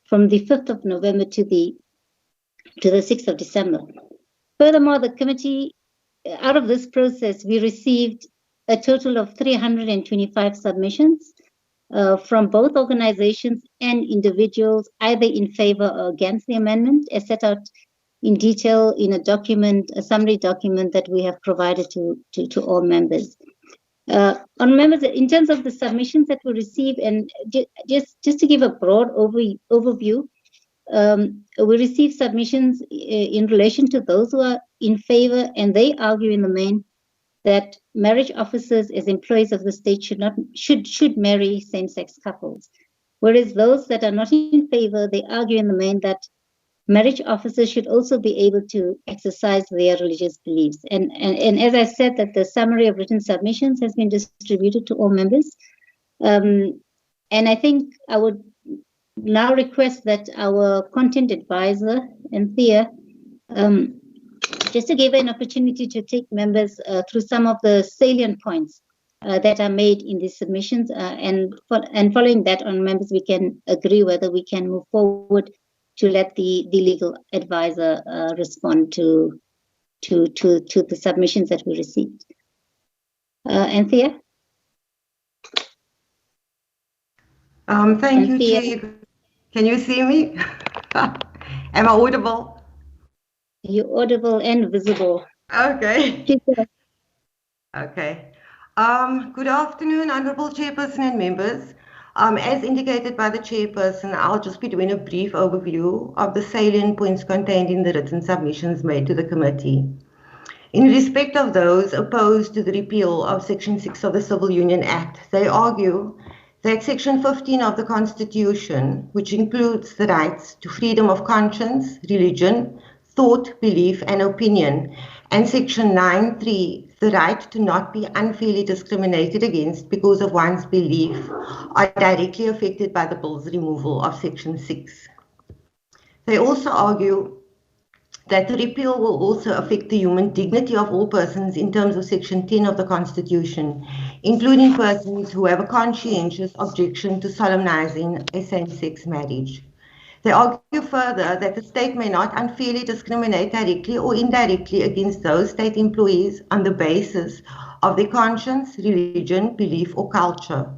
from the 5th of November to the 6th of December. Furthermore, the committee, out of this process, we received a total of 325 submissions from both organizations and individuals, either in favor or against the amendment, as set out in detail in a document, a summary document that we have provided to all members. On members, in terms of the submissions that we received, and just to give a broad overview, we received submissions in relation to those who are in favor, and they argue in the main that marriage officers as employees of the state should marry same-sex couples. Whereas those that are not in favor, they argue in the main that marriage officers should also be able to exercise their religious beliefs. And as I said, that the summary of written submissions has been distributed to all members. And I think I would now request that our content advisor, Anthea, just to give an opportunity to take members through some of the salient points that are made in these submissions, and following that on members, we can agree whether we can move forward to let the legal advisor respond to the submissions that we received. Anthea? Thank you, Chair. Can you see me? Am I audible? You're audible and visible. Okay. Okay. Good afternoon, Honourable Chairperson and members. As indicated by the Chairperson, I'll just be doing a brief overview of the salient points contained in the written submissions made to the committee. In respect of those opposed to the repeal of Section 6 of the Civil Union Act, they argue that Section 15 of the Constitution, which includes the rights to freedom of conscience, religion, thought, belief, and opinion, and Section 9(3), the right to not be unfairly discriminated against because of one's belief, are directly affected by the bill's removal of Section 6. They also argue that the repeal will also affect the human dignity of all persons in terms of Section 10 of the Constitution, including persons who have a conscientious objection to solemnizing a same-sex marriage. They argue further that the state may not unfairly discriminate directly or indirectly against those state employees on the basis of their conscience, religion, belief, or culture.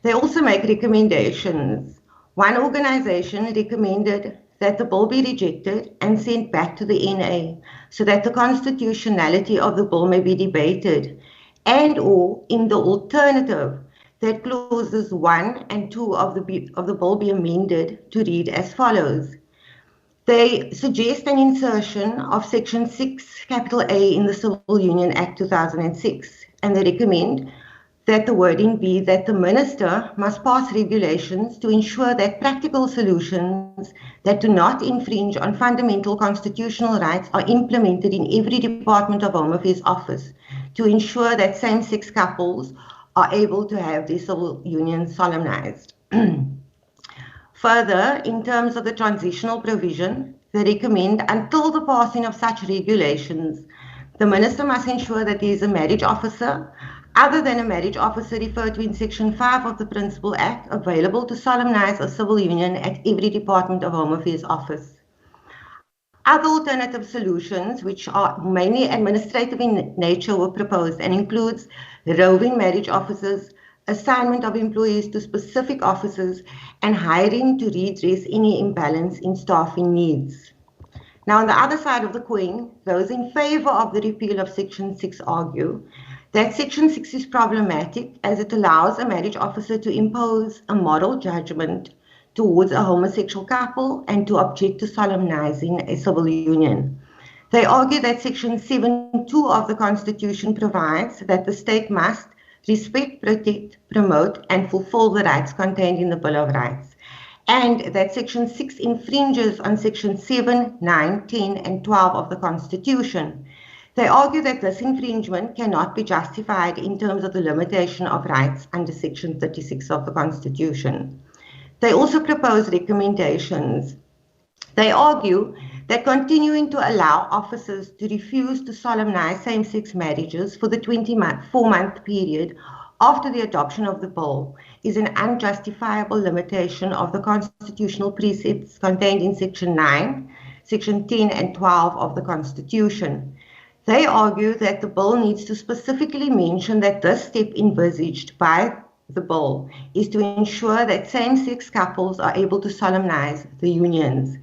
They also make recommendations. One organization recommended that the bill be rejected and sent back to the NA so that the constitutionality of the bill may be debated, and or in the alternative, that clauses 1 and 2 of the bill be amended to read as follows. They suggest an insertion of Section 6, capital A in the Civil Union Act 2006, and they recommend that the wording be that the minister must pass regulations to ensure that practical solutions that do not infringe on fundamental constitutional rights are implemented in every Department of Home Affairs office to ensure that same-sex couples are able to have their civil union solemnized. Further, in terms of the transitional provision, they recommend until the passing of such regulations, the minister must ensure that there is a marriage officer other than a marriage officer referred to in Section 5 of the Principal Act available to solemnize a civil union at every Department of Home Affairs office. Other alternative solutions, which are mainly administrative in nature, were proposed and includes roving marriage officers, assignment of employees to specific offices, and hiring to redress any imbalance in staffing needs. Now, on the other side of the coin, those in favor of the repeal of Section 6 argue that Section 6 is problematic as it allows a marriage officer to impose a moral judgment towards a homosexual couple and to object to solemnizing a civil union. They argue that Section 7(2) of the Constitution provides that the state must respect, protect, promote, and fulfill the rights contained in the Bill of Rights, and that Section 6 infringes on Section 7, 9, 10, and 12 of the Constitution. They argue that this infringement cannot be justified in terms of the limitation of rights under Section 36 of the Constitution. They also propose recommendations. They argue that continuing to allow officers to refuse to solemnize same-sex marriages for the 24-month period after the adoption of the bill is an unjustifiable limitation of the constitutional precepts contained in Section 9, Section 10 and 12 of the Constitution. They argue that the bill needs to specifically mention that this step envisaged by the bill is to ensure that same-sex couples are able to solemnize the unions.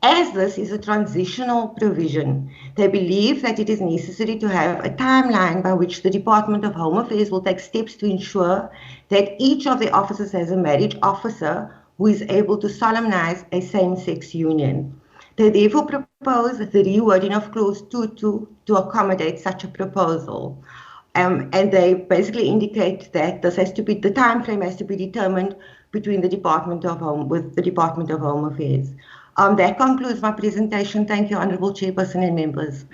As this is a transitional provision, they believe that it is necessary to have a timeline by which the Department of Home Affairs will take steps to ensure that each of the officers has a marriage officer who is able to solemnize a same-sex union. They therefore propose the rewording of Clause 2.2 to accommodate such a proposal. And they basically indicate that this has to be, the time frame has to be determined between the Department of Home Affairs. That concludes my presentation. Thank you, Honourable Chairperson and members.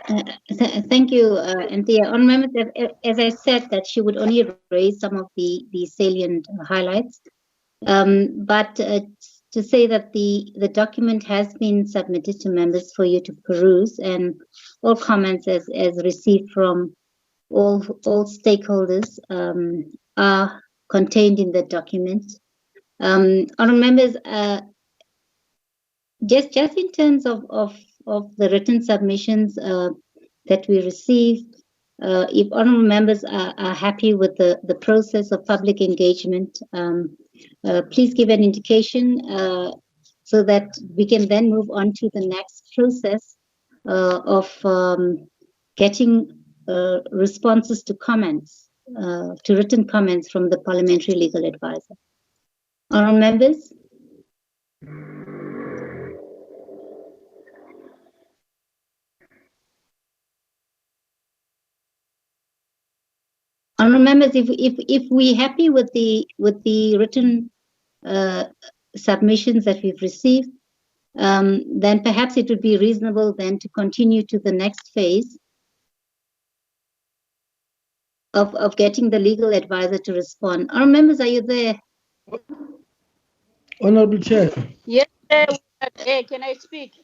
Thank you, Anthea. On members, as I said, that she would only raise some of the salient highlights, but to say that the document has been submitted to members for you to peruse, and all comments as received from all stakeholders are contained in the document. Honourable members, just in terms of the written submissions that we received, if honourable members are happy with the process of public engagement, please give an indication so that we can then move on to the next process of getting responses to comments, to written comments from the Parliamentary Legal Advisor. Honourable members? Honourable members, if we're happy with the written submissions that we've received, then perhaps it would be reasonable then to continue to the next phase of getting the legal advisor to respond. Honourable members, are you there? Honourable Chair. Yes, can I speak?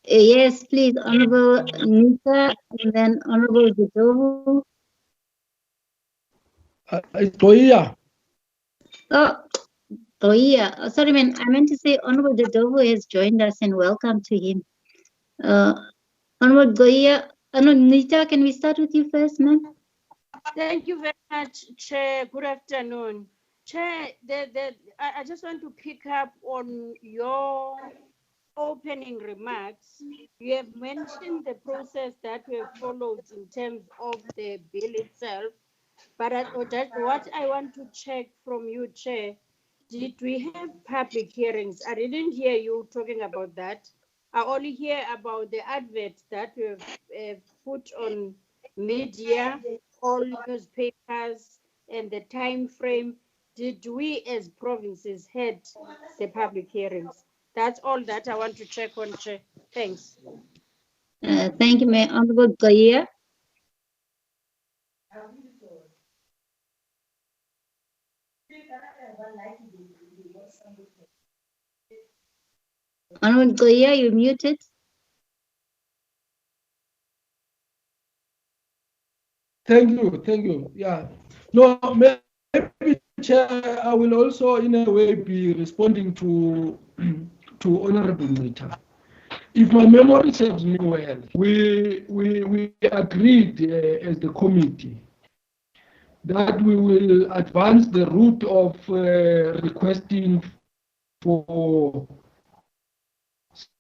Yes, please, Honourable Nita, and then Honourable Jadovu. It's Toia. Oh, yeah. Oh, sorry, man. I meant to say Honourable Jadovu has joined us, and welcome to him. Honourable Goia, Nita, can we start with you first, ma'am? Thank you very much, Chair. Good afternoon. Chair, I just want to pick up on your opening remarks. You have mentioned the process that we have followed in terms of the bill itself, but what I want to check from you, Chair, did we have public hearings? I didn't hear you talking about that. I only hear about the advert that we have put on media, all newspapers, and the time frame. Did we as provinces had the public hearings? That's all that I want to check on, Chair. Thanks. Thank you, Mayor. Honourable Goia. Honourable Goia, you're muted. Thank you. Yeah. No, maybe, Chair, I will also, in a way, be responding to Honourable Nita. If my memory serves me well, we agreed as the committee that we will advance the route of requesting for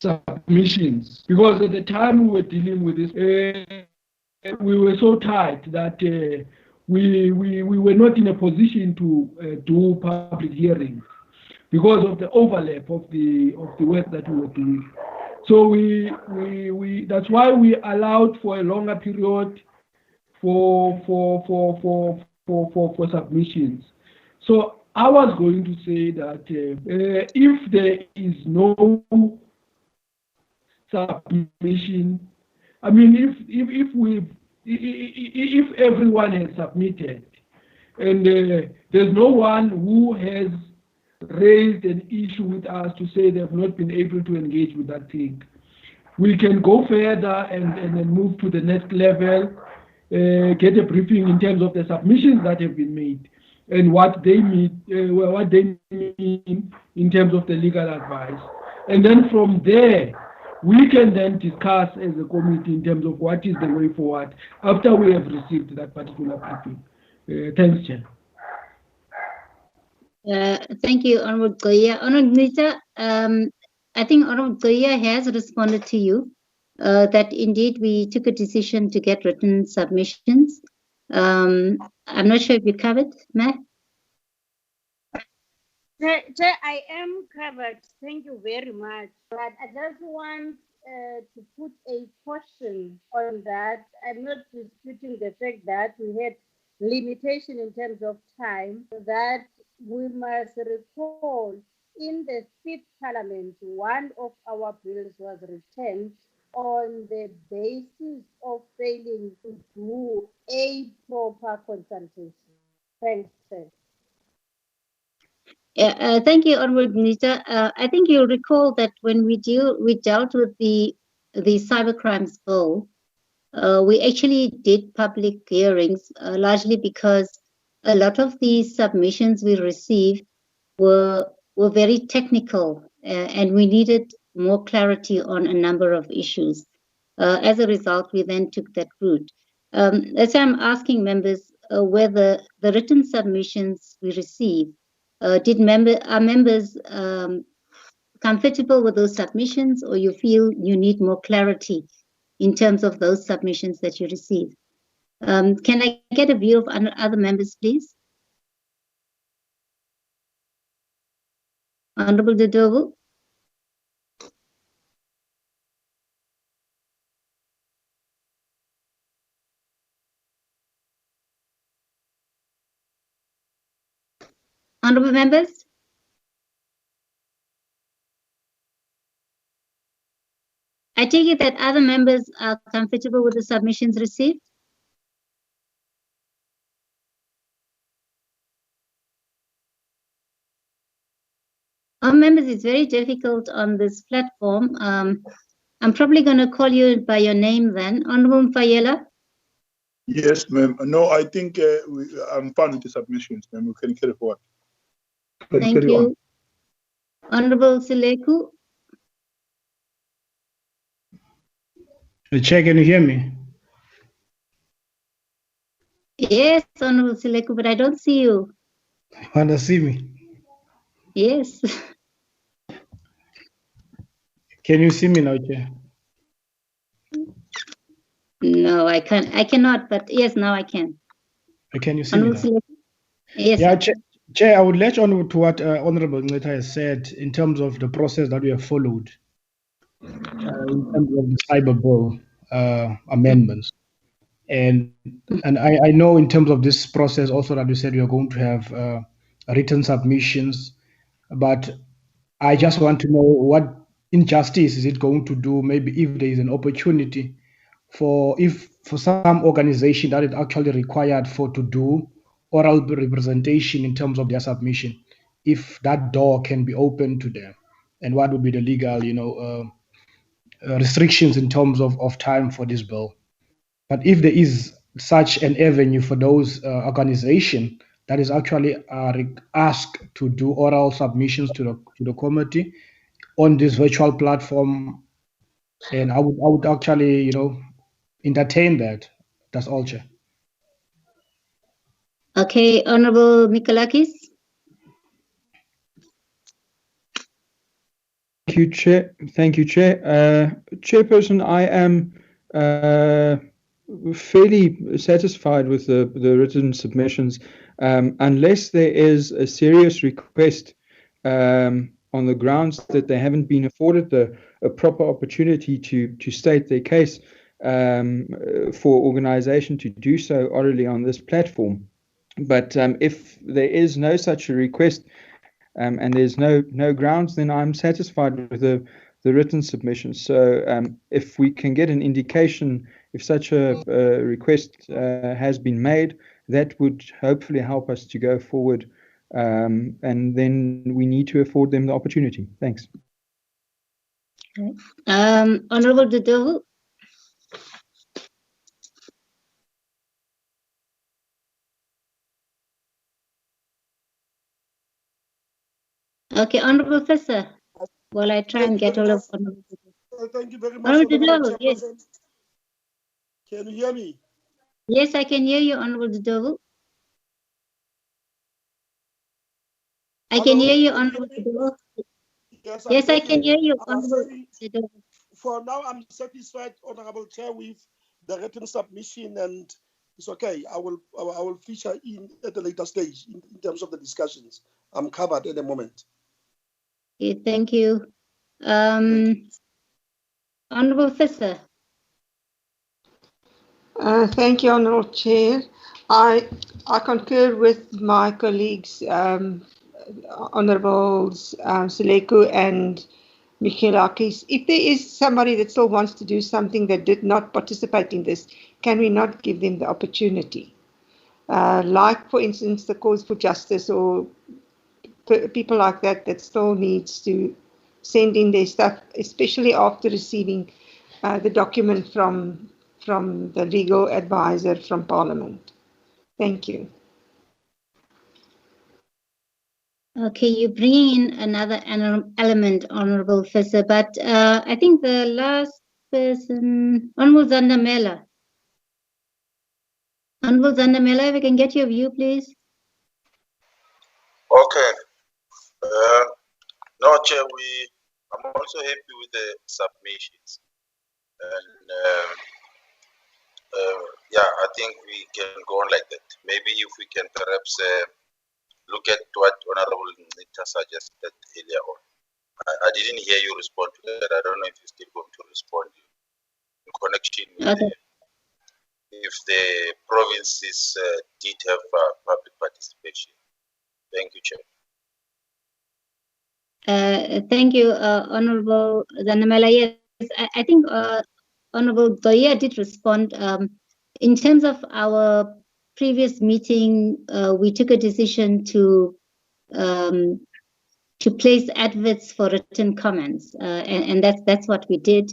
submissions, because at the time we were dealing with this, we were so tight that we were not in a position to do public hearings because of the overlap of the work that we were doing. So we that's why we allowed for a longer period for submissions. So I was going to say that if there is no submission, I mean, if everyone has submitted and there's no one who has raised an issue with us to say they have not been able to engage with that thing, we can go further and then move to the next level, get a briefing in terms of the submissions that have been made and what they mean in terms of the legal advice. And then from there, we can then discuss as a committee in terms of what is the way forward after we have received that particular briefing. Thanks, Chair. Thank you, Honorable Goya. Honorable Nita, I think Honorable Goya has responded to you that indeed we took a decision to get written submissions. I'm not sure if you covered, Matt. I am covered. Thank you very much. But I just want to put a caution on that. I'm not disputing the fact that we had limitation in terms of time, that we must recall in the 5th Parliament, one of our bills was returned on the basis of failing to do a proper consultation. Thanks, sir. Thank you, Honorable Nita. I think you'll recall that when we dealt with the cybercrimes bill, we actually did public hearings, largely because a lot of the submissions we received were very technical, and we needed more clarity on a number of issues. As a result, we then took that route. That's why I'm asking members whether the written submissions we received, are members comfortable with those submissions, or you feel you need more clarity in terms of those submissions that you receive? Can I get a view of other members, please? Honorable Dodovo. Honorable members? I take it that other members are comfortable with the submissions received? Members, it's very difficult on this platform. I'm probably going to call you by your name then. Honorable Mfayela? Yes, ma'am. No, I think I'm fine with the submissions, ma'am. We can carry forward. Thank you. Honorable Sileku? The Chair, can you hear me? Yes, Honorable Sileku, but I don't see you. You want to see me? Yes. Can you see me now, Chair? No, I can't. I cannot, but yes, now I can. Can you see me now? Yes. Yeah, Chair, I would latch on to what Honorable Ngeta has said in terms of the process that we have followed in terms of the cyber bill amendments. And I know in terms of this process also that you said we are going to have written submissions, but I just want to know what injustice is it going to do, maybe if there is an opportunity for some organization that is actually required to do oral representation in terms of their submission, if that door can be open to them, and what would be the legal, restrictions in terms of time for this bill. But if there is such an avenue for those organizations that is actually asked to do oral submissions to the committee on this virtual platform, and I would actually, entertain that. That's all, Chair. Okay, Honorable Mikalakis. Thank you, Chair. Chairperson, I am fairly satisfied with the written submissions, unless there is a serious request on the grounds that they haven't been afforded a proper opportunity to state their case for organization to do so orally on this platform. But if there is no such a request and there's no grounds, then I'm satisfied with the written submission. So if we can get an indication if such a request has been made, that would hopefully help us to go forward. And then we need to afford them the opportunity. Thanks. Honorable Dodovu. Okay, Honorable Professor. While I try and get all of Honorable Dodovu. Thank you very much. Honorable Honorable Dodovu, yes. Chairperson. Can you hear me? Yes, I can hear you, Honorable Dodovu. I can hear you, Honorable Dodovu. Yes, I can hear you, Honorable Dodovu. For now, I'm satisfied, Honorable Chair, with the written submission, and it's okay. I will feature in at a later stage in terms of the discussions. I'm covered at the moment. Okay, thank you. Honorable Professor. Thank you, Honourable Chair. I concur with my colleagues, Honourables Seleku and Michilakis. If there is somebody that still wants to do something that did not participate in this, can we not give them the opportunity? Like, for instance, the Cause for Justice or people like that still needs to send in their stuff, especially after receiving the document from the legal advisor from Parliament. Thank you. Okay, you're bringing in another element, Honorable Professor, but I think the last person, Honorable Zandamela. Honorable Zandamela, if we can get your view, please. Okay. No, Chair, I'm also happy with the submissions. And yeah, I think we can go on like that. Maybe if we can perhaps look at what Honorable Nita suggested earlier on. I didn't hear you respond to that. I don't know if you're still going to respond in connection with if the provinces did have public participation. Thank you, Chair. Thank you, Honorable Zandamela. Yes, I think Honorable Doya did respond. In terms of our previous meeting, we took a decision to place adverts for written comments, and that's what we did.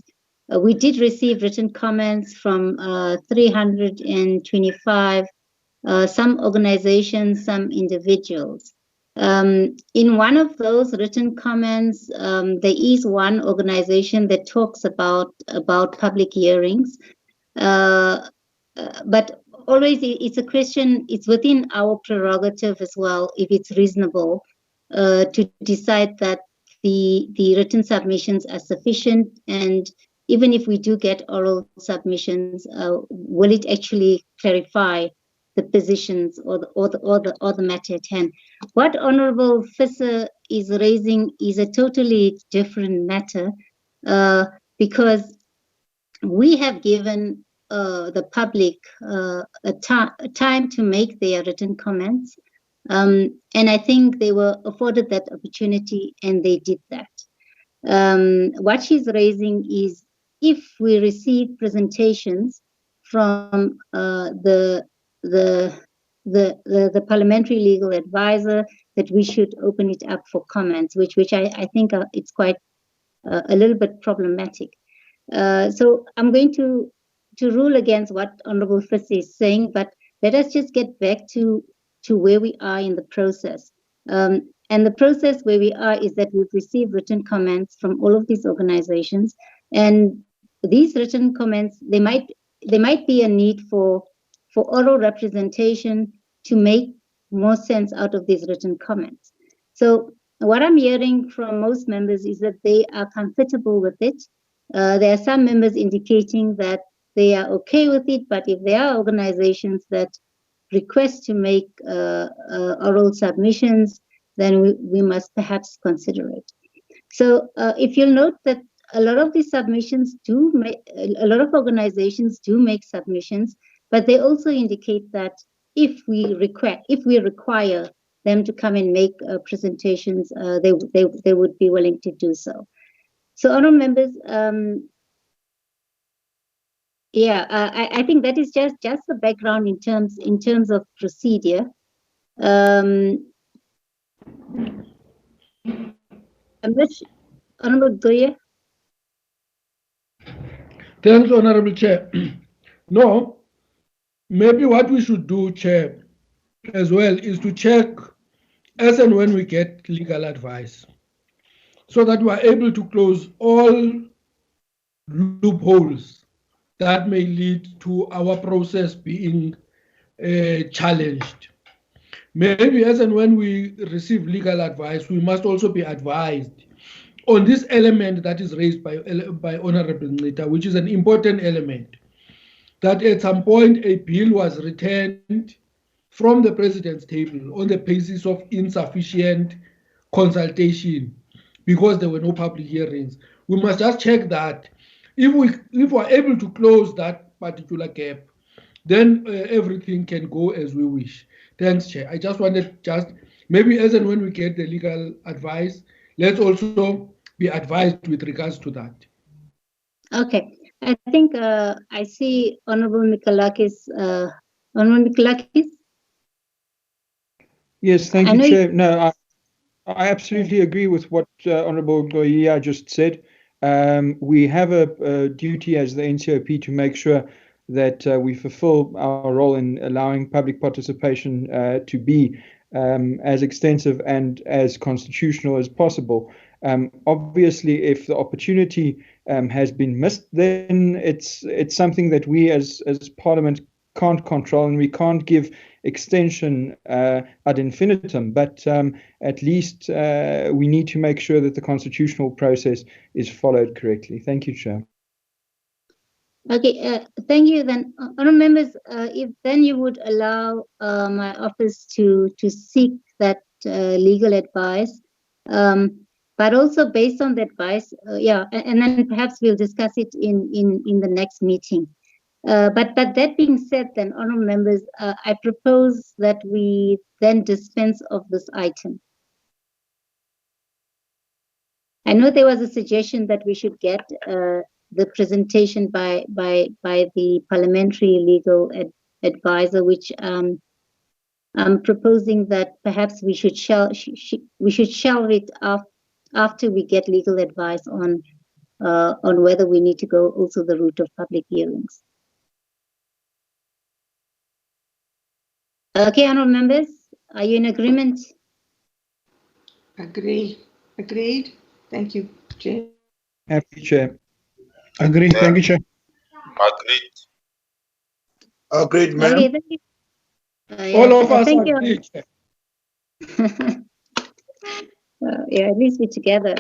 We did receive written comments from 325, some organizations, some individuals. In one of those written comments, there is one organization that talks about public hearings, but always it's a question. It's within our prerogative as well, if it's reasonable, to decide that the written submissions are sufficient, and even if we do get oral submissions, will it actually clarify the positions or the matter at hand? What Honorable Fisser is raising is a totally different matter, because we have given the public a time to make their written comments, and I think they were afforded that opportunity, and they did that. What she's raising is, if we receive presentations from the Parliamentary Legal Advisor, that we should open it up for comments, which I think it's quite a little bit problematic. So I'm going to rule against what Honorable Fissi is saying, but let us just get back to where we are in the process. And the process where we are is that we've received written comments from all of these organizations, and these written comments, there might be a need for oral representation to make more sense out of these written comments. So what I'm hearing from most members is that they are comfortable with it. There are some members indicating that they are okay with it, but if there are organizations that request to make oral submissions, then we must perhaps consider it. So if you'll note that a lot of these submissions do make, a lot of organizations do make submissions, but they also indicate that if we require them to come and make presentations, they would be willing to do so. So, honourable members, I think that is just the background in terms of procedure. Honourable Doye. Thanks, Honorable Chair. No, maybe what we should do, Chair, as well, is to check as and when we get legal advice, so that we are able to close all loopholes that may lead to our process being challenged. Maybe as and when we receive legal advice, we must also be advised on this element that is raised by Honorable Ncita, which is an important element, that at some point a bill was returned from the President's table on the basis of insufficient consultation because there were no public hearings. We must just check that. If we're able to close that particular gap, then everything can go as we wish. Thanks, Chair. I just wanted maybe as and when we get the legal advice, let's also be advised with regards to that. Okay. I think I see Honorable Mikalakis. Honorable Mikalakis? Yes, thank you, Chair. No, I absolutely agree with what Honourable Goya just said. We have a duty as the NCOP to make sure that we fulfill our role in allowing public participation to be as extensive and as constitutional as possible. Obviously, if the opportunity has been missed, then it's something that we as Parliament can't control, and we can't give extension ad infinitum, but at least we need to make sure that the constitutional process is followed correctly. Thank you, Chair. Okay, thank you. Then, honourable members, if then you would allow my office to seek that legal advice, but also based on the advice, and then perhaps we'll discuss it in the next meeting. But that being said, then, honourable members, I propose that we then dispense of this item. I know there was a suggestion that we should get the presentation by the Parliamentary Legal Advisor, which I'm proposing that perhaps we should shelve it after we get legal advice on whether we need to go also the route of public hearings. Okay, honourable members, are you in agreement? Agreed. Thank you, Chair. Happy, Chair. Agree. Yeah. Thank you, Chair. Agreed. Agreed, ma'am. Okay, thank you. All of us thank agree. Yeah, at least we're together.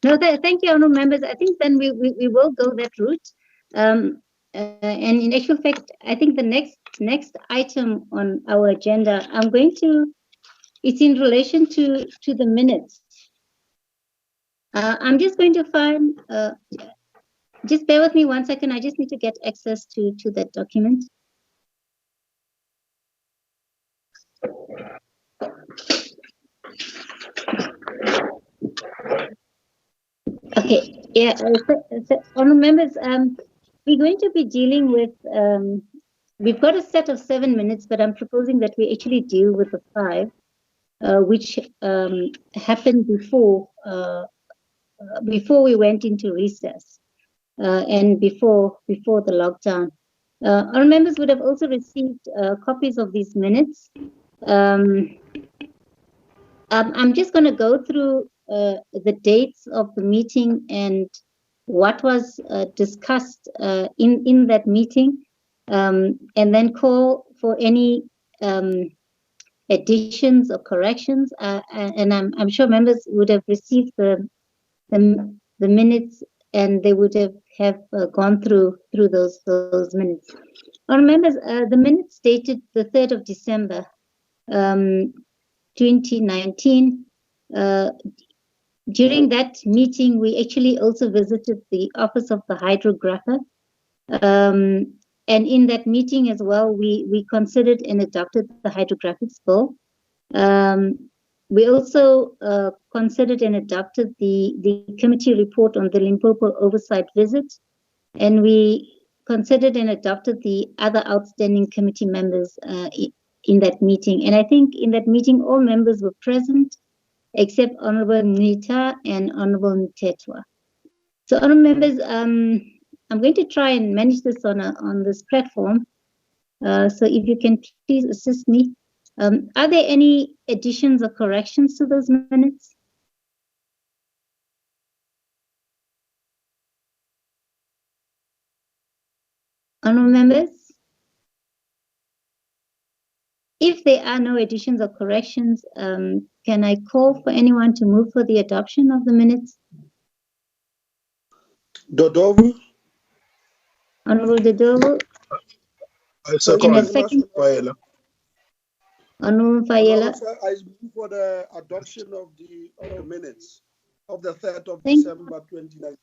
No, thank you, honourable members. I think then we will go that route. And in actual fact, I think the next item on our agenda, it's in relation to the minutes. I'm just going to find, just bear with me 1 second. I just need to get access to that document. Okay, yeah, so honourable members, we're going to be dealing with, we've got a set of 7 minutes, but I'm proposing that we actually deal with the 5, which happened before we went into recess and before the lockdown. Our members would have also received copies of these minutes. I'm just going to go through the dates of the meeting and what was discussed in that meeting, and then call for any additions or corrections. And I'm sure members would have received the minutes, and they would have gone through those minutes. Our members, the minutes dated the 3rd of December 2019. During that meeting, we actually also visited the office of the hydrographer. And in that meeting as well, we considered and adopted the hydrographics bill. We also considered and adopted the committee report on the Limpopo oversight visit. And we considered and adopted the other outstanding committee members in that meeting. And I think in that meeting, all members were present, except Honourable Ncita and Honourable Mthethwa. So, honourable members, I'm going to try and manage this on this platform. So if you can please assist me. Are there any additions or corrections to those minutes? Honourable members? If there are no additions or corrections, can I call for anyone to move for the adoption of the minutes? Dodovu. Honourable Dodovu. I second And a second. Faela. Honourable Faela. I move for the adoption of the minutes of the 3rd of Thank December 2019.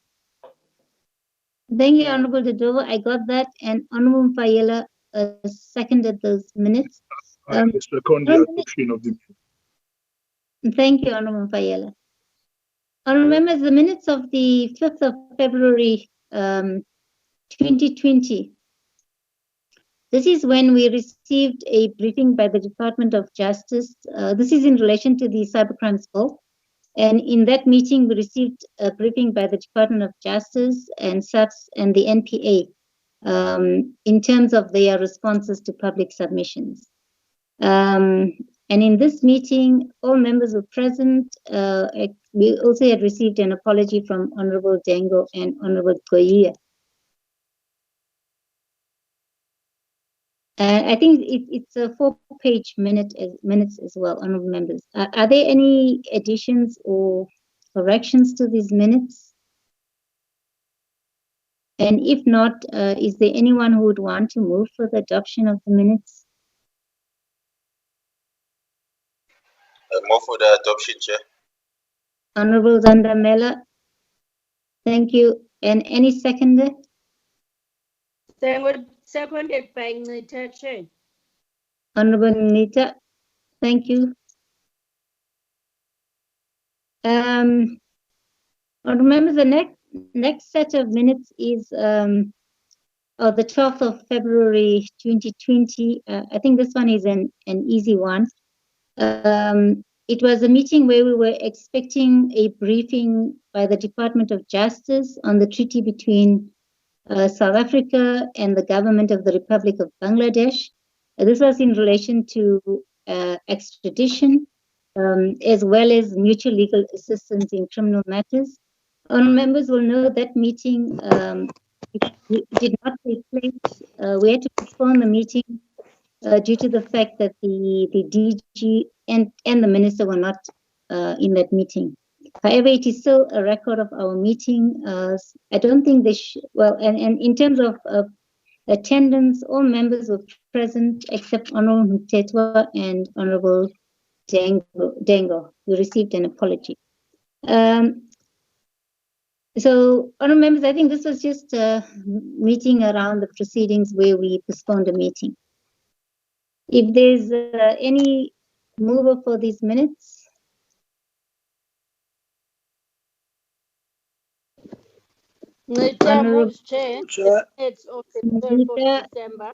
Thank you, Honourable Dodovo. I got that, and Honourable Faela seconded those minutes. I second the adoption of the. Thank you, Honourable Faela. Honourable members, the minutes of the 5th of February 2020. This is when we received a briefing by the Department of Justice. This is in relation to the Cybercrimes Bill. And in that meeting, we received a briefing by the Department of Justice and SAPS and the NPA in terms of their responses to public submissions. And in this meeting, all members were present. We also had received an apology from Honorable Dengo and Honorable Koia. I think it's a 4-page minutes as well, honorable members. Are there any additions or corrections to these minutes? And if not, is there anyone who would want to move for the adoption of the minutes? I move for the adoption, Chair. Honorable Zandamela, thank you. And any seconder? Seconded by Nita, Chair. Honorable Nita, thank you. Remember the next set of minutes is the 12th of February 2020. I think this one is an easy one. It was a meeting where we were expecting a briefing by the Department of Justice on the treaty between South Africa and the government of the Republic of Bangladesh. This was in relation to extradition, as well as mutual legal assistance in criminal matters. Our members will know that meeting did not take place. We had to postpone the meeting due to the fact that the DG and the minister were not in that meeting. However, it is still a record of our meeting. I don't think they well, and in terms of attendance, all members were present except Honorable Mtetwa and Honorable Dengo. We received an apology. So, honorable members, I think this was just a meeting around the proceedings where we postponed a meeting. If there's any mover for these minutes. Nita moves, Chair. It's of the 12th of December.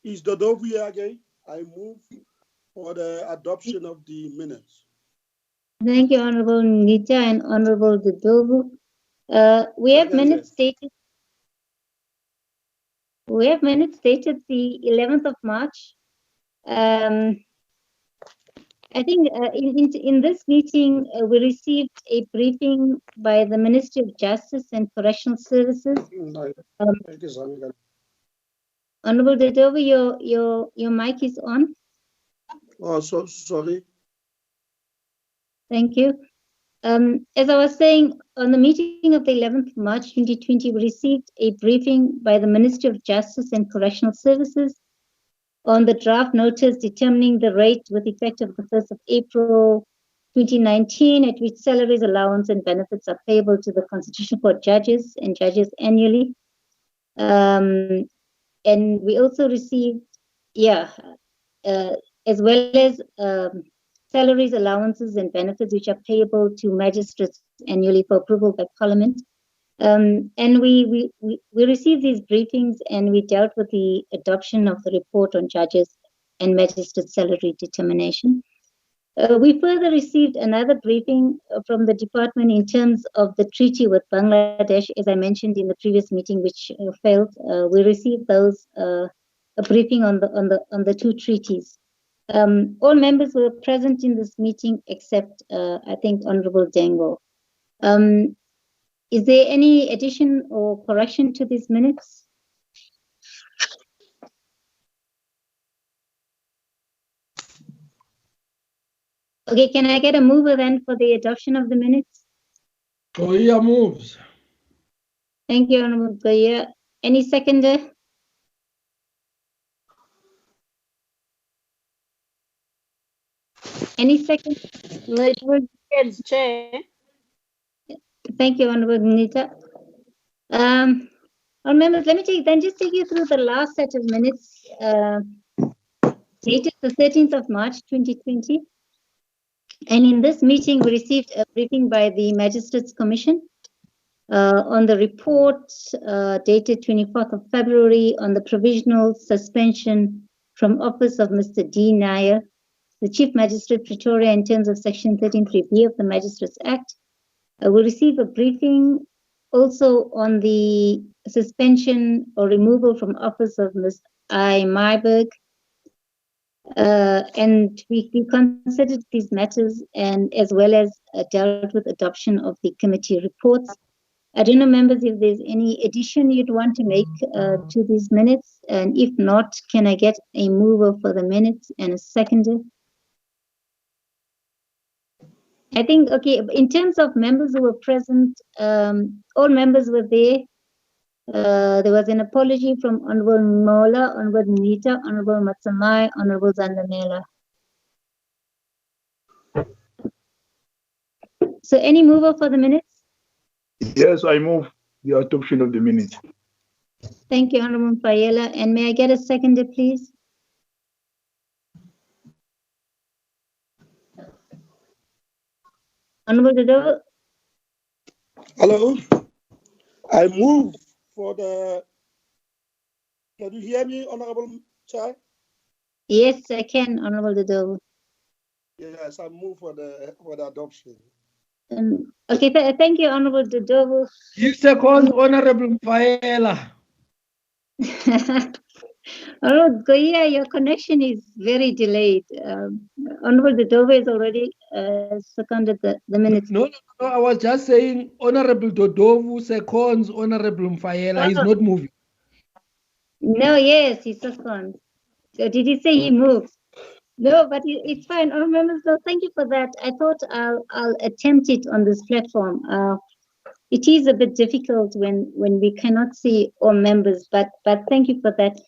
Is Dodovu here again? I move for the adoption of the minutes. Thank you, Honorable Nita and Honorable Dodovu. We have minutes stated. We have minutes dated the 11th of March. I think in this meeting, we received a briefing by the Ministry of Justice and Correctional Services. Honorable Dodovu, your mic is on. Oh, so sorry. Thank you. As I was saying, on the meeting of the 11th of March 2020, we received a briefing by the Ministry of Justice and Correctional Services on the draft notice determining the rate with effect of the 1st of April 2019, at which salaries, allowance, and benefits are payable to the Constitutional Court judges and judges annually. And we also received, as well as salaries, allowances, and benefits which are payable to magistrates annually for approval by Parliament. And we received these briefings and we dealt with the adoption of the report on judges and magistrate salary determination. We further received another briefing from the department in terms of the treaty with Bangladesh, as I mentioned in the previous meeting, which failed. We received those a briefing on the two treaties. All members were present in this meeting except, I think, Honorable Dengo. Is there any addition or correction to these minutes? Okay, can I get a mover then for the adoption of the minutes? Goya moves. Thank you, Honorable Goya. Any seconder? Any second? No, it will be Chair. Thank you, Honorable Nita. Members, let me just take you through the last set of minutes, dated the 13th of March 2020. And in this meeting, we received a briefing by the Magistrates Commission on the report dated 24th of February on the provisional suspension from office of Mr. D. Nair, the Chief Magistrate Pretoria, in terms of Section 13(3)(b) of the Magistrates Act. We received a briefing also on the suspension or removal from office of Ms. I. Myberg. And we considered these matters and as well as dealt with adoption of the committee reports. I don't know, members, if there's any addition you'd want to make to these minutes, and if not, can I get a mover for the minutes and a seconder? I think, okay, in terms of members who were present, all members were there. There was an apology from Honorable Mola, Honorable Nita, Honorable Matsamai, Honorable Zandamela. So any mover for the minutes? Yes, I move the adoption of the minutes. Thank you, Honorable Fayela. And may I get a seconder, please? Honorable Dodo. Hello. I move for the. Can you hear me, Honorable Chair? Yes, I can, Honorable Dodo. Yes, I move for the adoption. Okay, thank you, Honorable Dodo. You second, Honorable Faela. Honorable Goya, your connection is very delayed. Honorable Dodo has already seconded the minutes. No, I was just saying Honorable Dodovu seconds Honorable Mfaela. He's not moving. No, yes, he seconds. So did he say he moves? No, but it's fine. Honorable, so thank you for that. I thought I'll attempt it on this platform. It is a bit difficult when we cannot see all members, but thank you for that.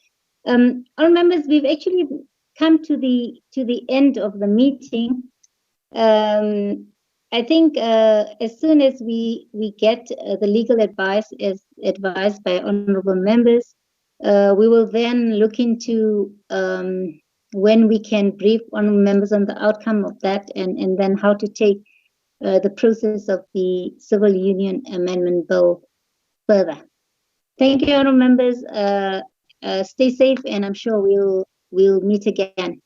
All members, we've actually come to the end of the meeting. I think as soon as we get the legal advice as advised by honorable members, we will then look into when we can brief honorable members on the outcome of that and then how to take the process of the Civil Union Amendment Bill further. Thank you, honorable members. Stay safe, and I'm sure we'll meet again.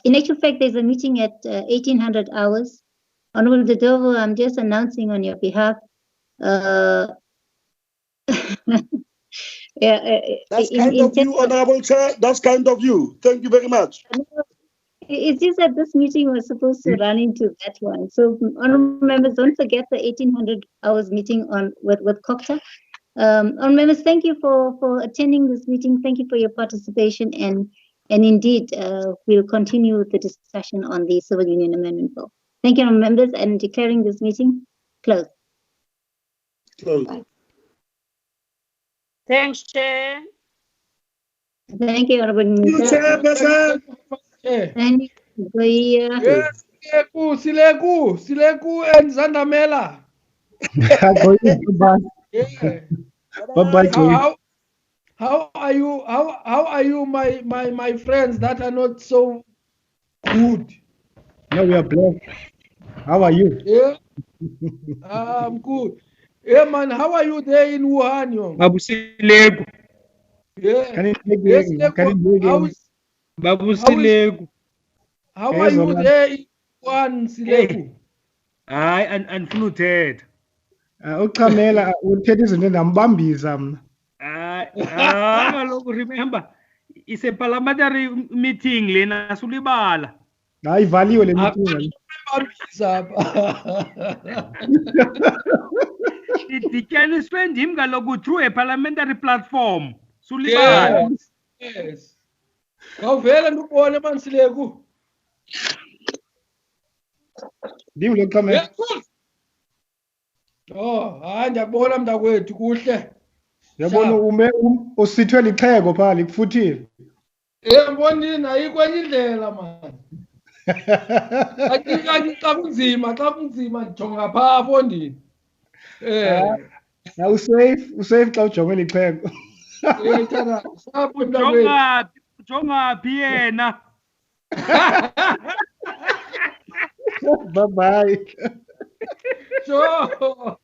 In actual fact, there's a meeting at 1800 hours. Honorable Dodovo, I'm just announcing on your behalf. That's kind of you, Honorable Chair. That's kind of you. Thank you very much. It's just that this meeting was supposed to run into that one. So, honorable members, don't forget the 1800 hours meeting with COCTA. Honorable members, thank you for attending this meeting. Thank you for your participation, and indeed, we'll continue the discussion on the Civil Union Amendment Bill. Thank you, honorable members, and declaring this meeting closed. Closed. Thanks, Chair. Thank you, Honorable Minister. Chairperson. Thank you. Yes, Sileku and Zandamela. Yeah. Bye-bye. How are you? How are you, my friends that are not so good? No, we are blessed. How are you? Yeah, I'm good. Yeah, man, how are you there in Wuhan, young? Babu Silegu. Yeah. Can you take Yes, Can you how Babu are Silegu. you there? One Sileku. Hayi andifuna uthetha. Uchamela uthetha izinto endambambisa mna. Kaloku remember it's a parliamentary meeting lena sulibala. Hayi ivaliwe le meeting. Idityaniswe ndim kaloku through a parliamentary platform. Sulibala. Yes. Ngawuvela ndibone mansileku. Ndim lo Chamela. Oh, hayi ndiyakubona mntakwethu kuhle. Yabona usithwe lixhego phaa likufuthile. Mbonini ayikho enye indlela man. Xa kunzima ndijonga phaa fondini. Usafe xa ujonge lixhego. Ujongaphi yena? Bye bye. Sure.